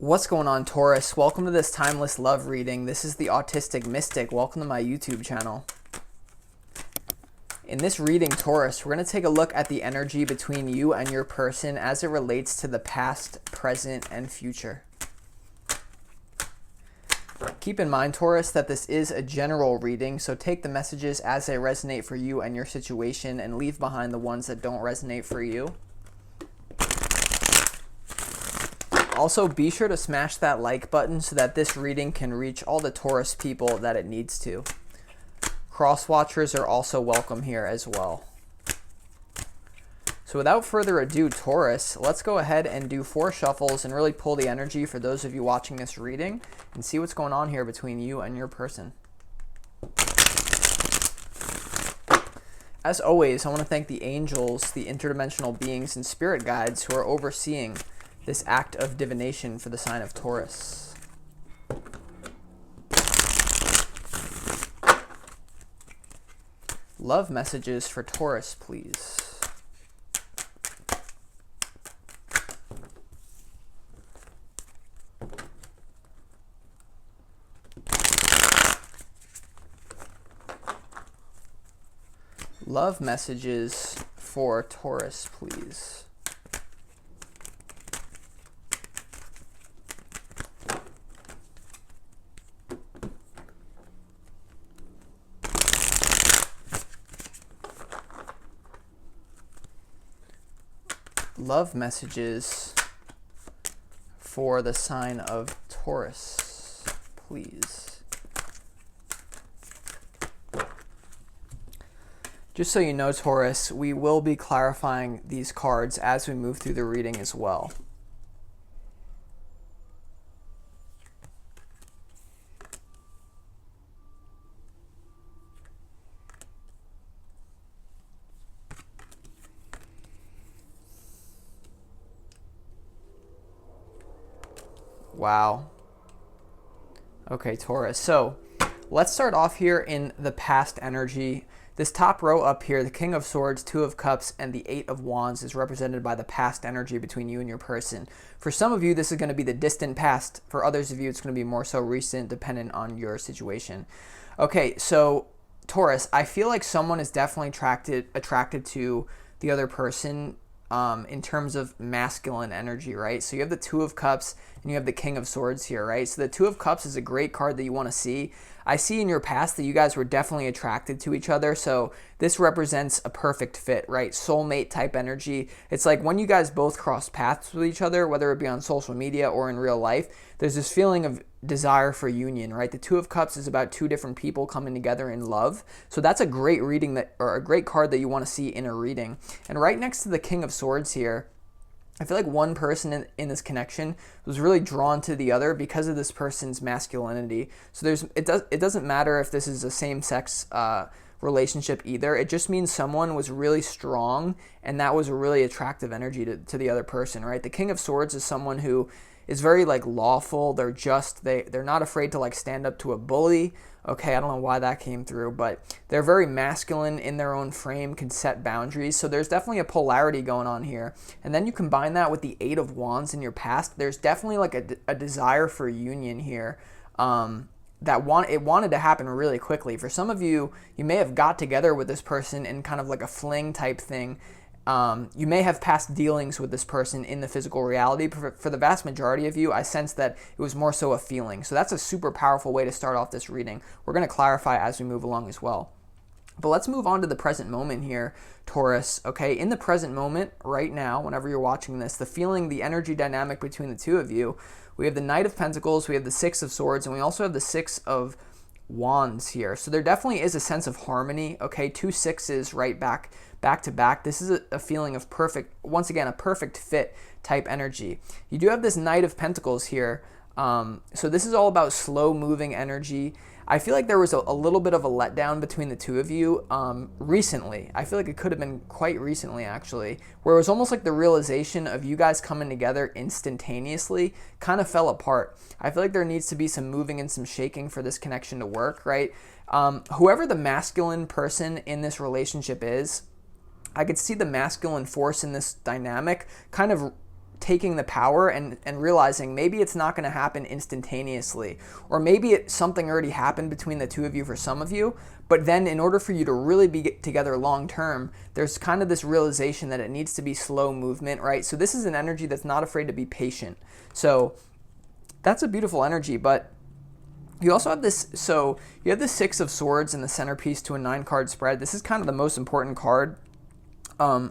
What's going on, Taurus? Welcome to this timeless love reading. This is the Autistic Mystic. Welcome to my YouTube channel. In this reading, Taurus, we're going to take a look at the energy between you and your person as it relates to the past, present, and future. Keep in mind, Taurus, that this is a general reading, so take the messages as they resonate for you and your situation and leave behind the ones that don't resonate for you. Also, be sure to smash that like button so that this reading can reach all the Taurus people that it needs to. Cross-watchers are also welcome here as well. So without further ado, Taurus, let's go ahead and do 4 shuffles and really pull the energy for those of you watching this reading and see what's going on here between you and your person. As always, I want to thank the angels, the interdimensional beings, and spirit guides who are overseeing this act of divination for the sign of Taurus. Love messages for Taurus, please. Love messages for Taurus, please. Love messages for the sign of Taurus, please. Just so you know, Taurus, we will be clarifying these cards as we move through the reading as well. Wow. Okay, Taurus. So let's start off here in the past energy. This top row up here, the King of Swords, 2 of Cups, and the 8 of Wands is represented by the past energy between you and your person. For some of you, this is going to be the distant past. For others of you, it's going to be more so recent, dependent on your situation. Okay, so Taurus, I feel like someone is definitely attracted to the other person in terms of masculine energy, right? So you have the 2 of Cups and you have the King of Swords here, right? So the 2 of Cups is a great card that you want to see. I see in your past that you guys were definitely attracted to each other, so this represents a perfect fit, right? Soulmate type energy. It's like when you guys both cross paths with each other, whether it be on social media or in real life, there's this feeling of desire for union, right? The 2 of Cups is about 2 different people coming together in love. So that's a great reading or a great card that you want to see in a reading. And right next to the King of Swords here, I feel like one person in this connection was really drawn to the other because of this person's masculinity. So it doesn't matter if this is a same-sex relationship either. It just means someone was really strong and that was a really attractive energy to the other person, right? The King of Swords is someone who is very like lawful. They're just, they're not afraid to like stand up to a bully. Okay, I don't know why that came through, but they're very masculine in their own frame, can set boundaries. So there's definitely a polarity going on here. And then you combine that with the 8 of Wands in your past. There's definitely like a desire for union here. It wanted to happen really quickly. For some of you, you may have got together with this person in kind of like a fling type thing. You may have past dealings with this person in the physical reality. For the vast majority of you, I sense that it was more so a feeling. So that's a super powerful way to start off this reading. We're going to clarify as we move along as well. But let's move on to the present moment here, Taurus. Okay, in the present moment, right now, whenever you're watching this, the feeling, the energy dynamic between the 2 of you, we have the Knight of Pentacles, we have the 6 of Swords, and we also have the 6 of Wands here. So there definitely is a sense of harmony. Okay, 2 6s right back to back. This is a feeling of perfect, once again, a perfect fit type energy. You do have this Knight of Pentacles here. So this is all about slow moving energy. I feel like there was a little bit of a letdown between the 2 of you recently. I feel like it could have been quite recently, actually, where it was almost like the realization of you guys coming together instantaneously kind of fell apart. I feel like there needs to be some moving and some shaking for this connection to work, right? Whoever the masculine person in this relationship is, I could see the masculine force in this dynamic kind of taking the power and realizing maybe it's not going to happen instantaneously, or maybe something already happened between the two of you for some of you, but then in order for you to really be together long term, there's kind of this realization that it needs to be slow movement, right? So this is an energy that's not afraid to be patient. So that's a beautiful energy. But you also have this, so you have the Six of Swords in the centerpiece to a 9-card spread. This is kind of the most important card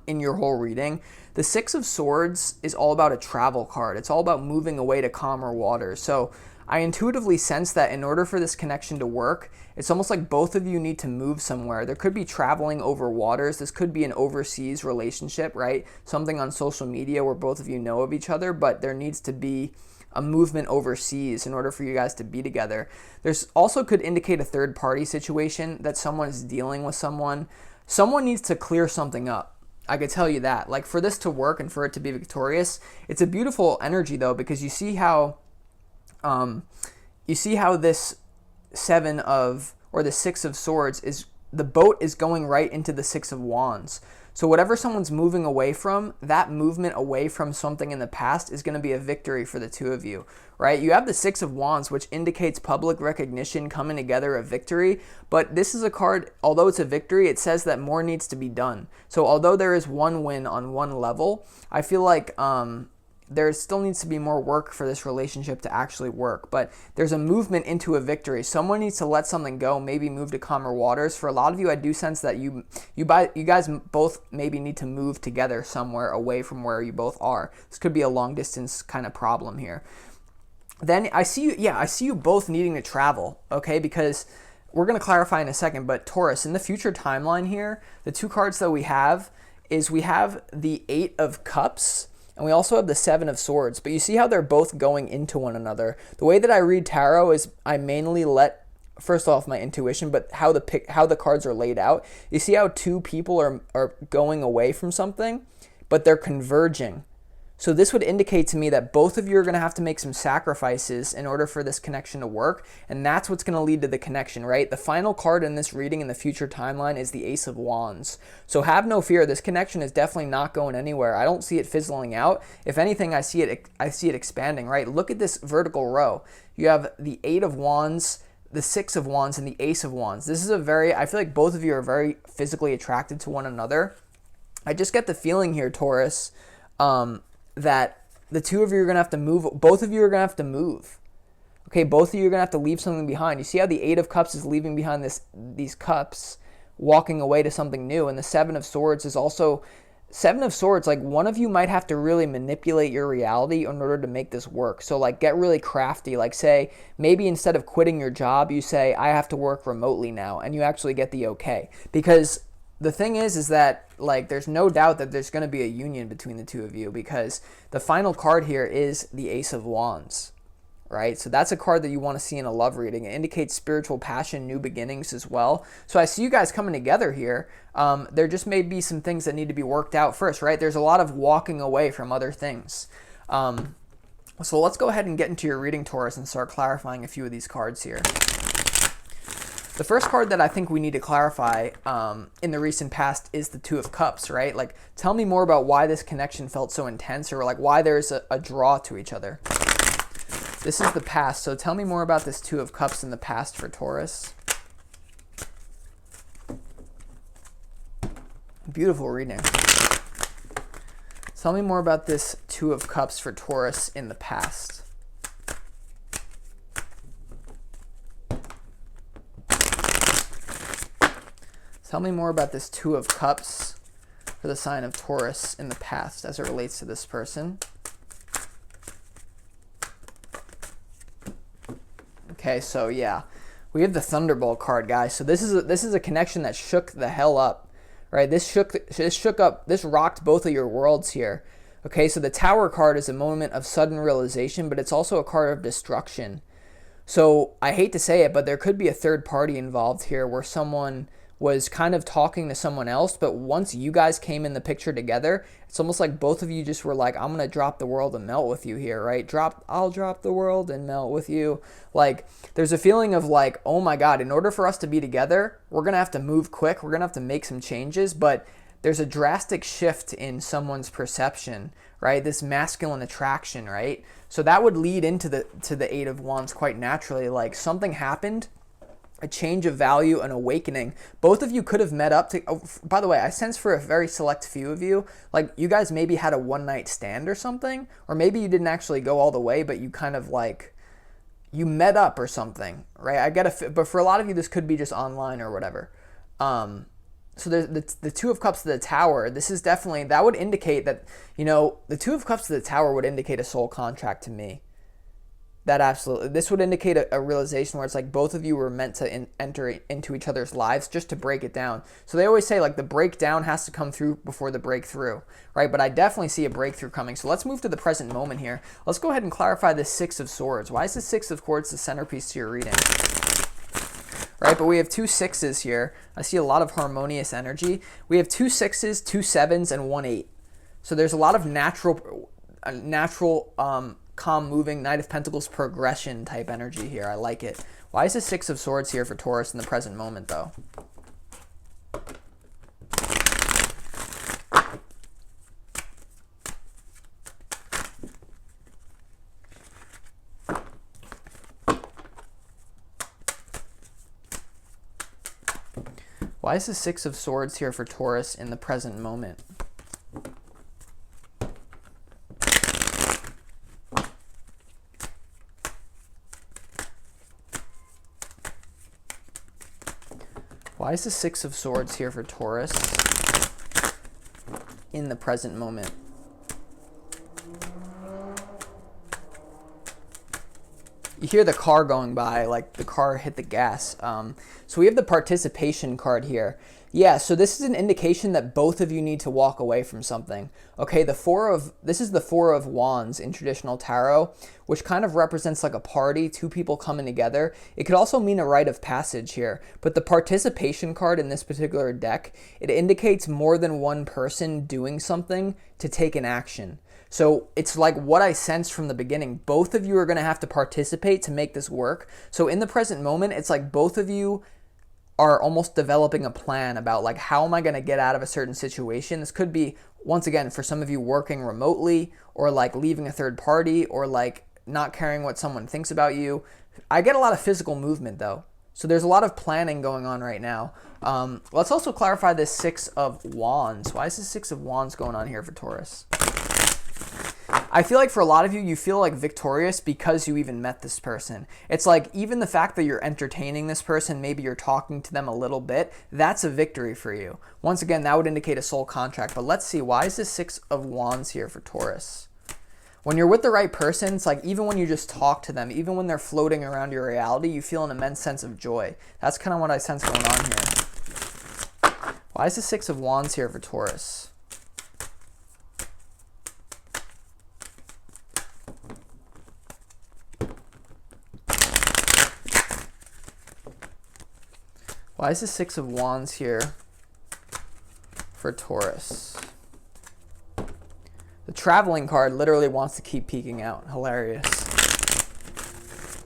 in your whole reading. The Six of Swords is all about a travel card. It's all about moving away to calmer waters. So I intuitively sense that in order for this connection to work, it's almost like both of you need to move somewhere. There could be traveling over waters. This could be an overseas relationship, right? Something on social media where both of you know of each other, but there needs to be a movement overseas in order for you guys to be together. There's also could indicate a third party situation, that someone is dealing with someone. Someone needs to clear something up. I could tell you that. Like, for this to work and for it to be victorious, it's a beautiful energy though, because you see how this the Six of Swords is, the boat is going right into the Six of Wands. So whatever someone's moving away from, that movement away from something in the past is going to be a victory for the two of you, right? You have the Six of Wands, which indicates public recognition, coming together, a victory. But this is a card, although it's a victory, it says that more needs to be done. So although there is one win on one level, I feel like there still needs to be more work for this relationship to actually work. But there's a movement into a victory. Someone needs to let something go, maybe move to calmer waters. For a lot of you, I do sense that you guys both maybe need to move together somewhere away from where you both are. This could be a long distance kind of problem here. Then I see you both needing to travel, okay? Because we're going to clarify in a second, but Taurus, in the future timeline here, the two cards that we have is we have the Eight of Cups, and we also have the Seven of Swords. But you see how they're both going into one another. The way that I read tarot is I mainly let, first off, my intuition, but how the cards are laid out. You see how two people are going away from something, but they're converging. So this would indicate to me that both of you are going to have to make some sacrifices in order for this connection to work, and that's what's going to lead to the connection, right? The final card in this reading in the future timeline is the Ace of Wands. So have no fear. This connection is definitely not going anywhere. I don't see it fizzling out. If anything, I see it expanding, right? Look at this vertical row. You have the Eight of Wands, the Six of Wands, and the Ace of Wands. This is I feel like both of you are very physically attracted to one another. I just get the feeling here, Taurus, that the two of you are going to have to move. Both of you are going to have to move. Okay, both of you are going to have to leave something behind. You see how the Eight of Cups is leaving behind these cups, walking away to something new. And the Seven of Swords is also, Seven of Swords, like one of you might have to really manipulate your reality in order to make this work. So like get really crafty. Like say, maybe instead of quitting your job, you say, I have to work remotely now. And you actually get the okay. Because the thing is that, like, there's no doubt that there's going to be a union between the two of you, because the final card here is the Ace of Wands, right? So that's a card that you want to see in a love reading. It indicates spiritual passion, new beginnings as well. So I see you guys coming together here. There just may be some things that need to be worked out first, right? There's a lot of walking away from other things. So let's go ahead and get into your reading, Taurus, and start clarifying a few of these cards here. The first card that I think we need to clarify in the recent past is the Two of Cups, right? Like, tell me more about why this connection felt so intense, or like why there's a draw to each other. This is the past, so tell me more about this Two of Cups in the past for Taurus. Beautiful reading. Tell me more about this Two of Cups for Taurus in the past. Tell me more about this Two of Cups for the sign of Taurus in the past as it relates to this person. Okay, so yeah, we have the Thunderbolt card, guys. So this is a connection that shook the hell up, right? This rocked both of your worlds here. Okay, so the Tower card is a moment of sudden realization, but it's also a card of destruction. So I hate to say it, but there could be a third party involved here where someone was kind of talking to someone else, but once you guys came in the picture together, it's almost like both of you just were like, I'm gonna drop the world and melt with you here, right? I'll drop the world and melt with you. Like, there's a feeling of like, oh my God, in order for us to be together, we're gonna have to move quick, we're gonna have to make some changes, but there's a drastic shift in someone's perception, right? This masculine attraction, right? So that would lead into the Eight of Wands quite naturally. Like something happened, a change of value, an awakening. Both of you could have met up to, oh, by the way, I sense for a very select few of you, like you guys maybe had a one-night stand or something, or maybe you didn't actually go all the way, but you kind of like, you met up or something, right? I get a, but for a lot of you, this could be just online or whatever. So the Two of Cups to the Tower, this is definitely, that would indicate that, you know, the Two of Cups to the Tower would indicate a soul contract to me. That absolutely, this would indicate a realization where it's like both of you were meant to enter into each other's lives, just to break it down. So they always say like the breakdown has to come through before the breakthrough, right? But I definitely see a breakthrough coming. So let's move to the present moment here. Let's go ahead and clarify this Six of Swords. Why is the Six of Swords the centerpiece to your reading? Right, but we have two sixes here. I see a lot of harmonious energy. We have two sixes, two sevens, and one eight. So there's a lot of natural, calm moving, Knight of Pentacles progression type energy here. I like it. Why is the Six of Swords here for Taurus in the present moment, though? Why is the Six of Swords here for Taurus in the present moment? Why is the Six of Swords here for Taurus in the present moment? You hear the car going by, like the car hit the gas. So we have the participation card here. Yeah, so this is an indication that both of you need to walk away from something. Okay, this is the Four of Wands in traditional tarot, which kind of represents like a party, two people coming together. It could also mean a rite of passage here, but the participation card in this particular deck, it indicates more than one person doing something to take an action. So it's like what I sensed from the beginning. Both of you are going to have to participate to make this work. So in the present moment, it's like both of you are almost developing a plan about like, how am I going to get out of a certain situation? This could be, once again, for some of you working remotely, or like leaving a third party, or like not caring what someone thinks about you. I get a lot of physical movement though. So there's a lot of planning going on right now. Let's also clarify this Six of Wands. Why is the Six of Wands going on here for Taurus? I feel like for a lot of you, you feel like victorious because you even met this person. It's like even the fact that you're entertaining this person, maybe you're talking to them a little bit, that's a victory for you. Once again, that would indicate a soul contract. But let's see, why is this Six of Wands here for Taurus? When you're with the right person, it's like even when you just talk to them, even when they're floating around your reality, you feel an immense sense of joy. That's kind of what I sense going on here. Why is the Six of Wands here for Taurus? Why is the Six of Wands here for Taurus? The traveling card literally wants to keep peeking out. Hilarious.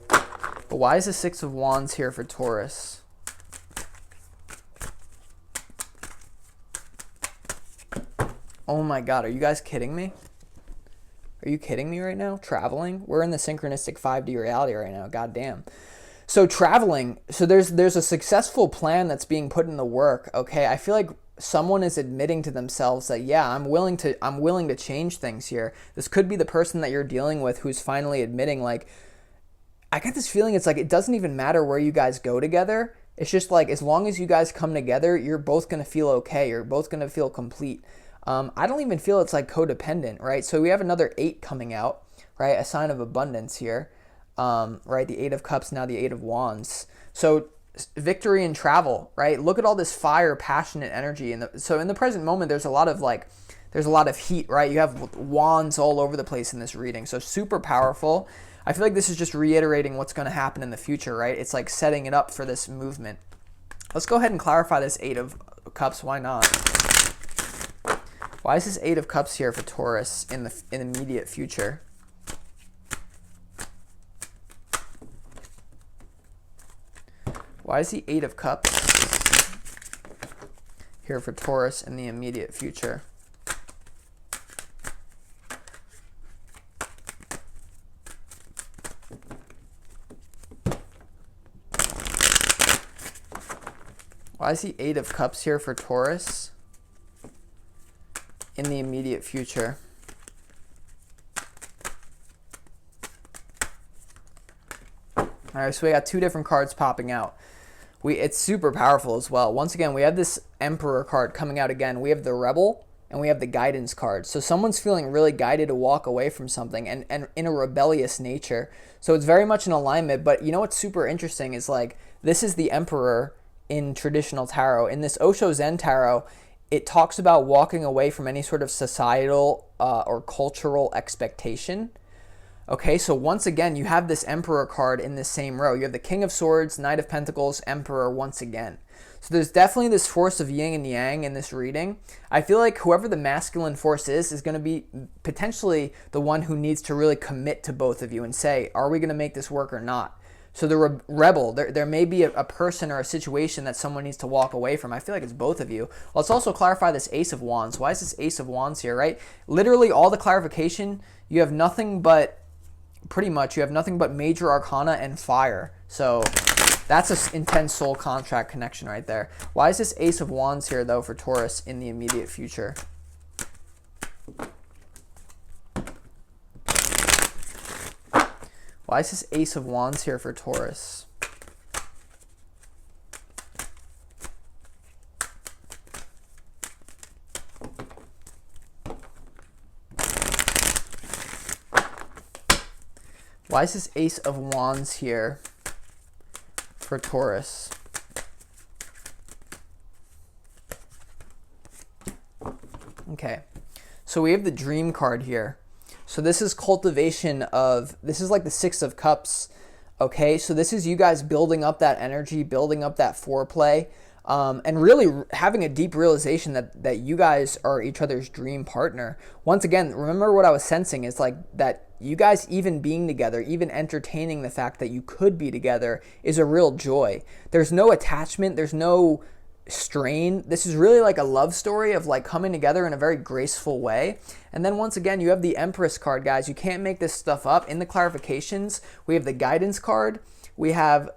But why is the Six of Wands here for Taurus? Oh my God, are you guys kidding me? Are you kidding me right now? Traveling? We're in the synchronistic 5D reality right now. God damn. So traveling, so there's a successful plan that's being put in the work, okay? I feel like someone is admitting to themselves that, yeah, I'm willing to change things here. This could be the person that you're dealing with who's finally admitting, like, I get this feeling it's like it doesn't even matter where you guys go together. It's just like as long as you guys come together, you're both going to feel okay. You're both going to feel complete. I don't even feel it's like codependent, right? So we have another 8 coming out, right? A sign of abundance here. Right, the Eight of Cups, now the Eight of Wands. So victory and travel, right? Look at all this fire, passionate energy. So in the present moment, there's a lot of heat, right? You have wands all over the place in this reading. So super powerful. I feel like this is just reiterating what's going to happen in the future, right? It's like setting it up for this movement. Let's go ahead and clarify this Eight of Cups. Why not? Why is this Eight of Cups here for Taurus in the immediate future? Why is the Eight of Cups here for Taurus in the immediate future. Why is the Eight of Cups here for Taurus in the immediate future? All right, so we got two different cards popping out. It's super powerful as well. Once again, we have this Emperor card coming out again. We have the Rebel and we have the Guidance card. So someone's feeling really guided to walk away from something and in a rebellious nature. So it's very much in alignment. But you know what's super interesting is like this is the Emperor in traditional tarot. In this Osho Zen tarot, it talks about walking away from any sort of societal or cultural expectation. Okay, so once again, you have this Emperor card in this same row. You have the King of Swords, Knight of Pentacles, Emperor once again. So there's definitely this force of yin and yang in this reading. I feel like whoever the masculine force is going to be potentially the one who needs to really commit to both of you and say, are we going to make this work or not? So the rebel, there may be a person or a situation that someone needs to walk away from. I feel like it's both of you. Let's also clarify this Ace of Wands. Why is this Ace of Wands here, right? Literally all the clarification, you have nothing but, pretty much, you have nothing but major arcana and fire. So that's an intense soul contract connection right there. Why is this Ace of Wands here, though, for Taurus in the immediate future? Why is this Ace of Wands here for Taurus? Why is this Ace of Wands here for Taurus? Okay, so we have the Dream card here. So this is cultivation of, this is like the Six of Cups, okay? So this is you guys building up that energy, building up that foreplay, and really having a deep realization that you guys are each other's dream partner. Once again, remember what I was sensing is like that you guys even being together, even entertaining the fact that you could be together is a real joy. There's no attachment, there's no strain. This is really like a love story of like coming together in a very graceful way. And then once again, you have the Empress card, guys. You can't make this stuff up. In the clarifications, we have the Guidance card, we have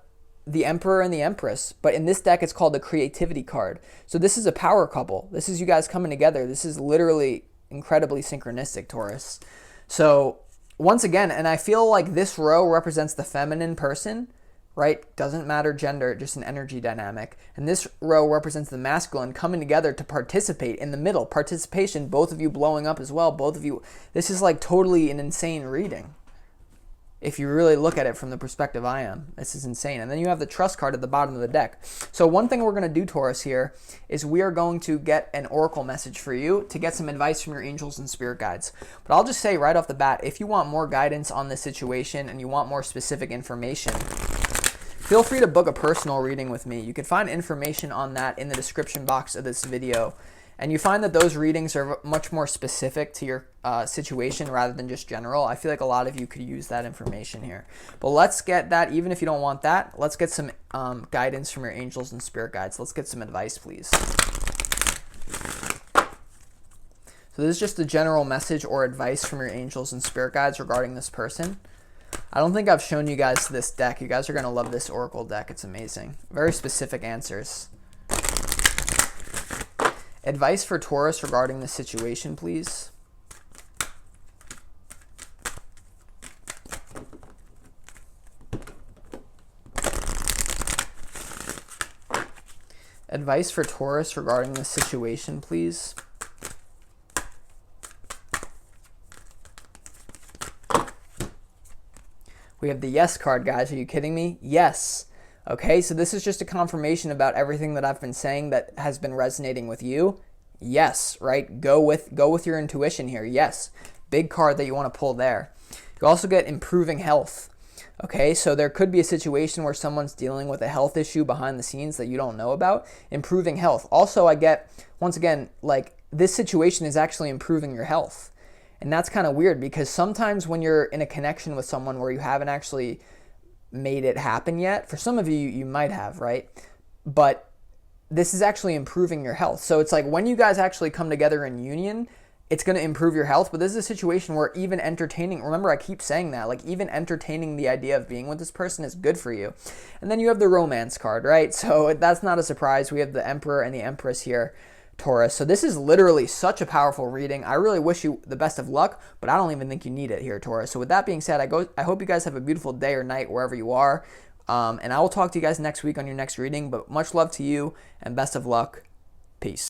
the Emperor and the Empress, but in this deck it's called the Creativity card. So this is a power couple. This is you guys coming together. This is literally incredibly synchronistic, Taurus. So once again, and I feel like this row represents the feminine person, right? Doesn't matter gender, just an energy dynamic. And this row represents the masculine coming together to participate in the middle. Participation, both of you blowing up as well, both of you. This is like totally an insane reading. If you really look at it from the perspective I am, this is insane. And then you have the Trust card at the bottom of the deck. So one thing we're going to do, Taurus, here is we are going to get an oracle message for you to get some advice from your angels and spirit guides. But I'll just say right off the bat, if you want more guidance on this situation and you want more specific information, feel free to book a personal reading with me. You can find information on that in the description box of this video. And you find that those readings are much more specific to your situation rather than just general. I feel like a lot of you could use that information here. But let's get that, even if you don't want that, let's get some guidance from your angels and spirit guides. Let's get some advice, please. So this is just a general message or advice from your angels and spirit guides regarding this person. I don't think I've shown you guys this deck. You guys are going to love this oracle deck. It's amazing. Very specific answers. Advice for Taurus regarding the situation, please. Advice for Taurus regarding the situation, please. We have the Yes card, guys. Are you kidding me? Yes. Okay, so this is just a confirmation about everything that I've been saying that has been resonating with you. Yes, right? Go with your intuition here. Yes. Big card that you want to pull there. You also get improving health. Okay, so there could be a situation where someone's dealing with a health issue behind the scenes that you don't know about. Improving health. Also, I get, once again, like this situation is actually improving your health. And that's kind of weird because sometimes when you're in a connection with someone where you haven't actually made it happen yet, for some of you, you might have, right? But this is actually improving your health. So it's like when you guys actually come together in union, it's going to improve your health. But this is a situation where even entertaining, remember I keep saying that, like even entertaining the idea of being with this person is good for you. And then you have the romance card, right? So that's not a surprise. We have the Emperor and the Empress here, Taurus. So this is literally such a powerful reading. I really wish you the best of luck, but I don't even think you need it here, Taurus. So with that being said, I hope you guys have a beautiful day or night wherever you are. And I will talk to you guys next week on your next reading, but much love to you and best of luck. Peace.